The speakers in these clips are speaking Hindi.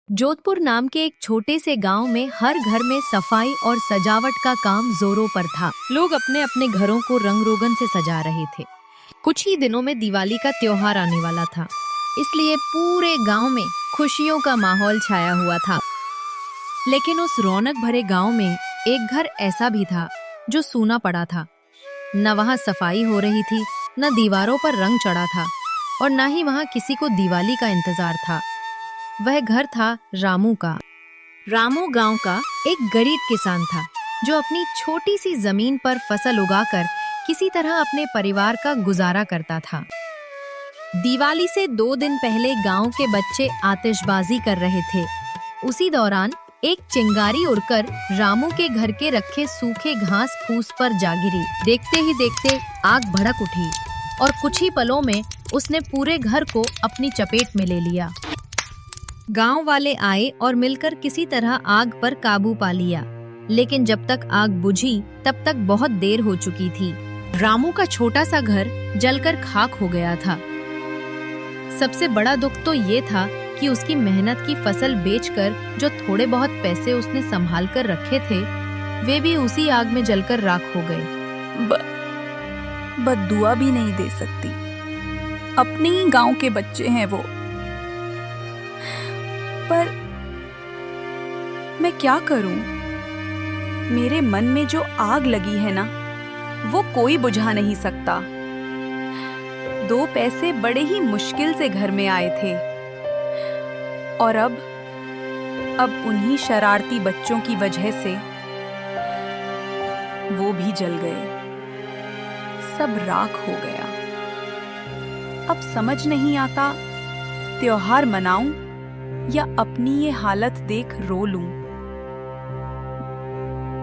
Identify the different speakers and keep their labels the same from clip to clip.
Speaker 1: जोधपुर नाम के एक छोटे से गांव में हर घर में सफाई और सजावट का काम जोरों पर था। लोग अपने अपने घरों को रंग रोगन से सजा रहे थे। कुछ ही दिनों में दिवाली का त्योहार आने वाला था, इसलिए पूरे गांव में खुशियों का माहौल छाया हुआ था। लेकिन उस रौनक भरे गांव में एक घर ऐसा भी था जो सूना पड़ा था। न वहां सफाई हो रही थी, न दीवारों पर रंग चढ़ा था और न ही वहां किसी को दिवाली का इंतजार था। वह घर था रामू का। रामू गांव का एक गरीब किसान था जो अपनी छोटी सी जमीन पर फसल उगाकर किसी तरह अपने परिवार का गुजारा करता था। दिवाली से 2 दिन पहले गांव के बच्चे आतिशबाजी कर रहे थे। उसी दौरान एक चिंगारी उड़कर रामू के घर के रखे सूखे घास फूस पर जा गिरी। देखते ही देखते आग भड़क उठी और कुछ ही पलों में उसने पूरे घर को अपनी चपेट में ले लिया। गांव वाले आए और मिलकर किसी तरह आग पर काबू पा लिया, लेकिन जब तक आग बुझी तब तक बहुत देर हो चुकी थी। रामू का छोटा सा घर जलकर खाक हो गया था। सबसे बड़ा दुख तो ये था कि उसकी मेहनत की फसल बेचकर जो थोड़े बहुत पैसे उसने संभाल कर रखे थे, वे भी उसी आग में जलकर राख हो गए।
Speaker 2: बद्दुआ भी नहीं दे सकती, अपने ही गांव के बच्चे हैं वो। पर मैं क्या करूं? मेरे मन में जो आग लगी है ना, वो कोई बुझा नहीं सकता। 2 पैसे बड़े ही मुश्किल से घर में आए थे और अब उन्हीं शरारती बच्चों की वजह से वो भी जल गए। सब राख हो गया। अब समझ नहीं आता त्योहार मनाऊं या अपनी ये हालत देख रो लूं।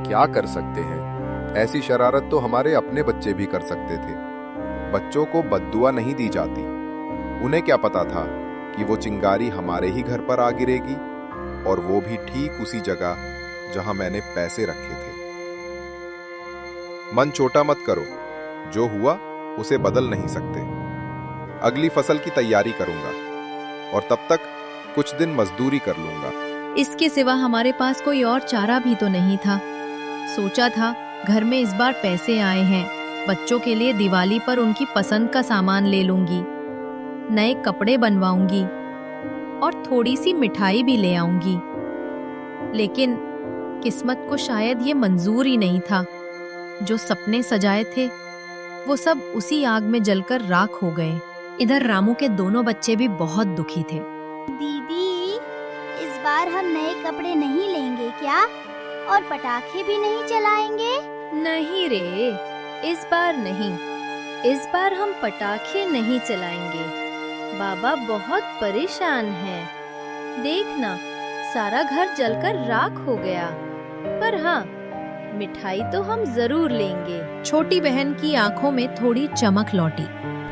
Speaker 3: क्या कर सकते हैं? ऐसी शरारत तो हमारे अपने बच्चे भी कर सकते थे। बच्चों को बद्दुआ नहीं दी जाती। उन्हें क्या पता था कि वो चिंगारी हमारे ही घर पर आ गिरेगी, और वो भी ठीक उसी जगह जहां मैंने पैसे रखे थे। मन छोटा मत करो, जो हुआ उसे बदल नहीं सकते। अगली फसल की तैयारी करूंगा और तब तक कुछ दिन मजदूरी कर लूंगा।
Speaker 1: इसके सिवा हमारे पास कोई और चारा भी तो नहीं था। सोचा था घर में इस बार पैसे आए हैं, बच्चों के लिए दिवाली पर उनकी पसंद का सामान ले लूंगी, नए कपड़े बनवाऊंगी और थोड़ी सी मिठाई भी ले आऊंगी। लेकिन किस्मत को शायद ये मंजूर ही नहीं था। जो सपने सजाए थे वो सब उसी आग में जलकर राख हो गए। इधर रामू के दोनों बच्चे भी बहुत दुखी थे।
Speaker 4: दीदी, इस बार हम नए कपड़े नहीं लेंगे क्या? और पटाखे भी नहीं चलाएंगे?
Speaker 1: नहीं रे, इस बार नहीं। इस बार हम पटाखे नहीं चलाएंगे। बाबा बहुत परेशान हैं। देखना, सारा घर जलकर राख हो गया। पर हाँ, मिठाई तो हम जरूर लेंगे। छोटी बहन की आंखों में थोड़ी चमक लौटी।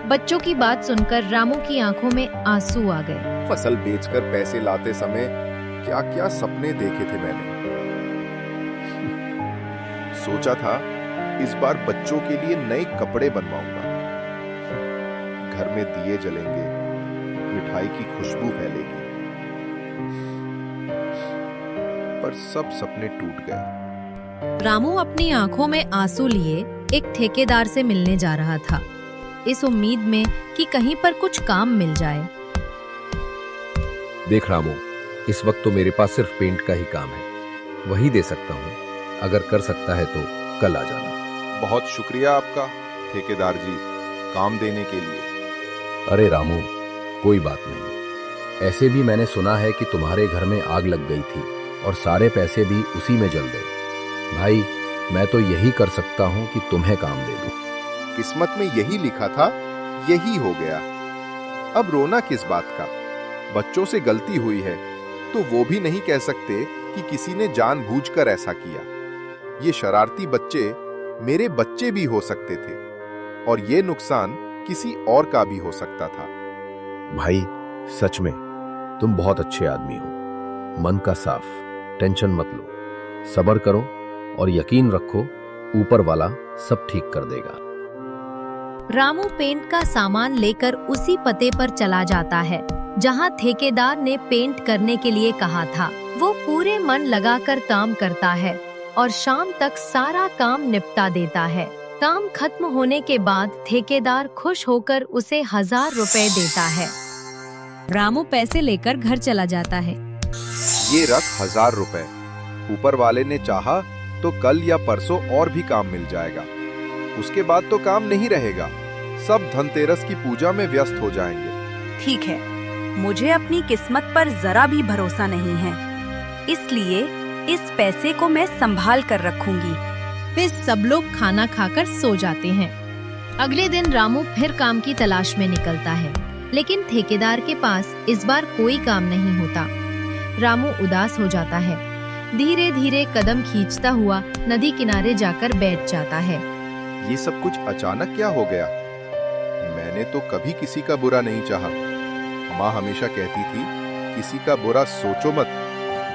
Speaker 1: बच्चों की बात सुनकर रामू की आंखों में आंसू आ गए।
Speaker 3: फसल बेचकर पैसे लाते समय क्या क्या सपने देखे थे मैंने। सोचा था इस बार बच्चों के लिए नए कपड़े बनवाऊंगा, घर में दिए जलेंगे, मिठाई की खुशबू फैलेगी। पर सब सपने टूट गए।
Speaker 1: रामू अपनी आंखों में आंसू लिए एक ठेकेदार से मिलने जा रहा था, इस उम्मीद में कि कहीं पर कुछ काम मिल जाए।
Speaker 5: देख रामू, इस वक्त तो मेरे पास सिर्फ पेंट का ही काम है, वही दे सकता हूँ। अगर कर सकता है तो कल आ जाना।
Speaker 3: बहुत शुक्रिया आपका ठेकेदार जी, काम देने के लिए।
Speaker 5: अरे रामू, कोई बात नहीं। ऐसे भी मैंने सुना है कि तुम्हारे घर में आग लग गई थी और सारे पैसे भी उसी में जल गए। भाई, मैं तो यही कर सकता हूँ कि तुम्हें काम दे दूं।
Speaker 3: किस्मत में यही लिखा था, यही हो गया। अब रोना किस बात का? बच्चों से गलती हुई है तो वो भी नहीं कह सकते कि किसी ने जानबूझकर ऐसा किया। ये शरारती बच्चे मेरे बच्चे भी हो सकते थे और ये नुकसान किसी और का भी हो सकता था।
Speaker 5: भाई, सच में तुम बहुत अच्छे आदमी हो। मन का साफ, टेंशन मत लो, सब्र करो और यकीन रखो, ऊपर वाला सब ठीक कर देगा।
Speaker 1: रामू पेंट का सामान लेकर उसी पते पर चला जाता है जहां ठेकेदार ने पेंट करने के लिए कहा था। वो पूरे मन लगाकर काम करता है और शाम तक सारा काम निपटा देता है। काम खत्म होने के बाद ठेकेदार खुश होकर उसे 1000 रुपए देता है। रामू पैसे लेकर घर चला जाता है।
Speaker 3: ये रख 1000 रुपए। ऊपर वाले ने चाहा तो कल या परसों और भी काम मिल जाएगा। उसके बाद तो काम नहीं रहेगा, सब धनतेरस की पूजा में व्यस्त हो जाएंगे।
Speaker 2: ठीक है, मुझे अपनी किस्मत पर जरा भी भरोसा नहीं है, इसलिए इस पैसे को मैं संभाल कर रखूंगी।
Speaker 1: फिर सब लोग खाना खाकर सो जाते हैं। अगले दिन रामू फिर काम की तलाश में निकलता है, लेकिन ठेकेदार के पास इस बार कोई काम नहीं होता। रामू उदास हो जाता है। धीरे धीरे कदम खींचता हुआ नदी किनारे जाकर बैठ जाता है।
Speaker 3: ये सब कुछ अचानक क्या हो गया? मैंने तो कभी किसी का बुरा नहीं चाहा। माँ हमेशा कहती थी, किसी का बुरा सोचो मत,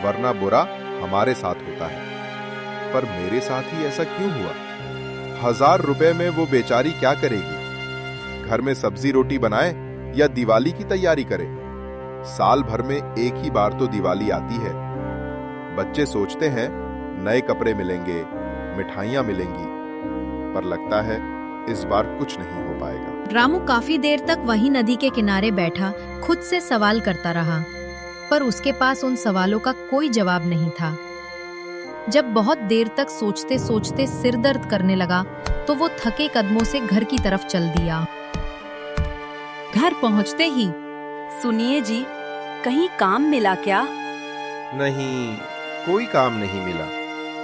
Speaker 3: वरना बुरा हमारे साथ होता है। पर मेरे साथ ही ऐसा क्यों हुआ? 1000 रुपए में वो बेचारी क्या करेगी? घर में सब्जी रोटी बनाए या दिवाली की तैयारी करे? साल भर में एक ही बार तो दिवाली आती है। बच्चे सोचते हैं नए कपड़े मिलेंगे, मिठाइयाँ मिलेंगी, पर लगता है इस बार कुछ नहीं हो पाएगा।
Speaker 1: रामू काफी देर तक वहीं नदी के किनारे बैठा खुद से सवाल करता रहा, पर उसके पास उन सवालों का कोई जवाब नहीं था। जब बहुत देर तक सोचते सोचते सिर दर्द करने लगा, तो वो थके कदमों से घर की तरफ चल दिया। घर पहुंचते ही,
Speaker 2: सुनिए जी, कहीं काम मिला क्या?
Speaker 3: नहीं, कोई काम नहीं मिला।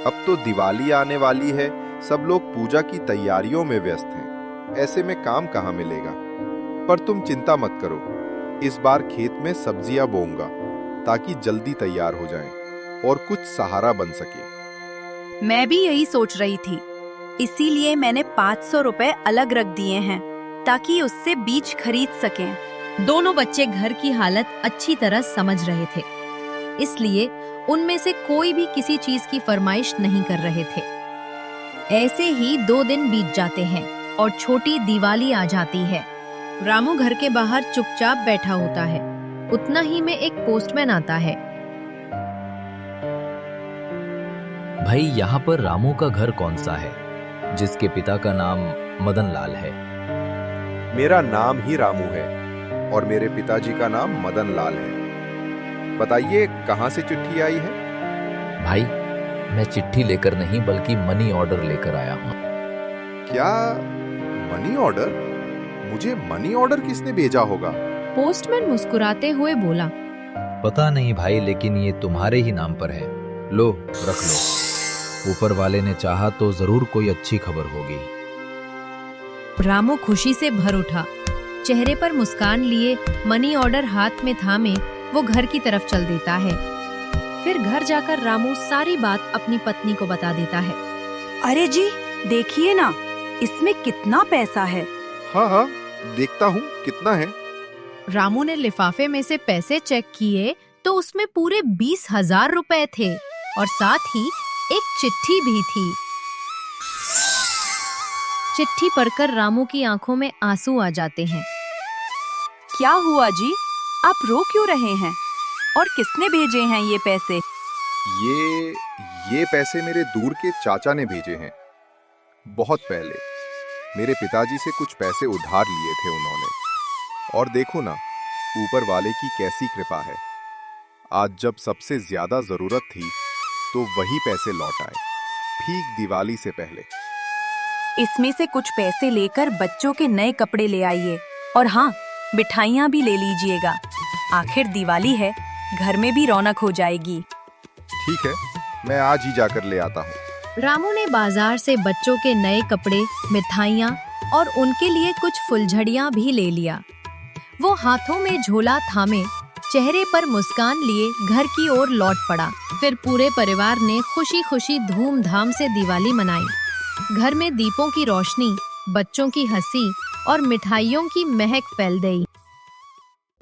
Speaker 3: अब तो दिवाली आने वाली है, सब लोग पूजा की तैयारियों में व्यस्त हैं। ऐसे में काम कहाँ मिलेगा? पर तुम चिंता मत करो, इस बार खेत में सब्जियां बोऊंगा ताकि जल्दी तैयार हो जाएं और कुछ सहारा बन सके।
Speaker 2: मैं भी यही सोच रही थी, इसीलिए मैंने 500 रुपए अलग रख दिए हैं ताकि उससे बीज खरीद सकें।
Speaker 1: दोनों बच्चे घर की हालत अच्छी तरह समझ रहे थे, इसलिए उनमें से कोई भी किसी चीज की फरमाइश नहीं कर रहे थे। ऐसे ही 2 दिन बीत जाते हैं और छोटी दिवाली आ जाती है। रामू घर के बाहर चुपचाप बैठा होता है। उतना ही में एक पोस्टमैन आता है।
Speaker 6: भाई, यहाँ पर रामू का घर कौन सा है, जिसके पिता का नाम मदन लाल है?
Speaker 3: मेरा नाम ही रामू है और मेरे पिताजी का नाम मदन लाल है। बताइए, कहाँ से चिट्ठी आई है?
Speaker 6: भाई, मैं चिट्ठी लेकर नहीं बल्कि मनी ऑर्डर लेकर आया हूँ।
Speaker 3: क्या मनी ऑर्डर? मुझे मनी ऑर्डर किसने भेजा होगा?
Speaker 1: पोस्टमैन मुस्कुराते हुए बोला,
Speaker 6: पता नहीं भाई, लेकिन ये तुम्हारे ही नाम पर है। लो, रख लो। ऊपर वाले ने चाहा तो जरूर कोई अच्छी खबर होगी।
Speaker 1: रामू खुशी से भर उठा। चेहरे पर मुस्कान लिए मनी ऑर्डर हाथ में थामे वो घर की तरफ चल देता है। फिर घर जाकर रामू सारी बात अपनी पत्नी को बता देता है।
Speaker 2: अरे जी, देखिए ना, इसमें कितना पैसा है।
Speaker 3: हाँ हाँ, देखता हूँ कितना है।
Speaker 1: रामू ने लिफाफे में से पैसे चेक किए तो उसमें पूरे 20,000 रुपए थे और साथ ही एक चिट्ठी भी थी। चिट्ठी पढ़कर रामू की आंखों में आंसू आ जाते हैं।
Speaker 2: क्या हुआ जी, आप रो क्यों रहे हैं? और किसने भेजे हैं ये पैसे?
Speaker 3: ये पैसे मेरे दूर के चाचा ने भेजे हैं। बहुत पहले मेरे पिताजी से कुछ पैसे उधार लिए थे उन्होंने, और देखो ना, ऊपर वाले की कैसी कृपा है। आज जब सबसे ज्यादा जरूरत थी तो वही पैसे लौट आए, ठीक दिवाली से पहले।
Speaker 2: इसमें से कुछ पैसे लेकर बच्चों के नए कपड़े ले आइए, और हाँ, मिठाइयाँ भी ले लीजिएगा। आखिर दिवाली है, घर में भी रौनक हो जाएगी।
Speaker 3: ठीक है, मैं आज ही जाकर ले आता हूँ।
Speaker 1: रामू ने बाजार से बच्चों के नए कपड़े, मिठाइयाँ और उनके लिए कुछ फुलझड़ियाँ भी ले लिया। वो हाथों में झोला थामे, चेहरे पर मुस्कान लिए घर की ओर लौट पड़ा। फिर पूरे परिवार ने खुशी खुशी धूमधाम से दिवाली मनाई। घर में दीपों की रोशनी, बच्चों की हंसी और मिठाइयों की महक फैल गई।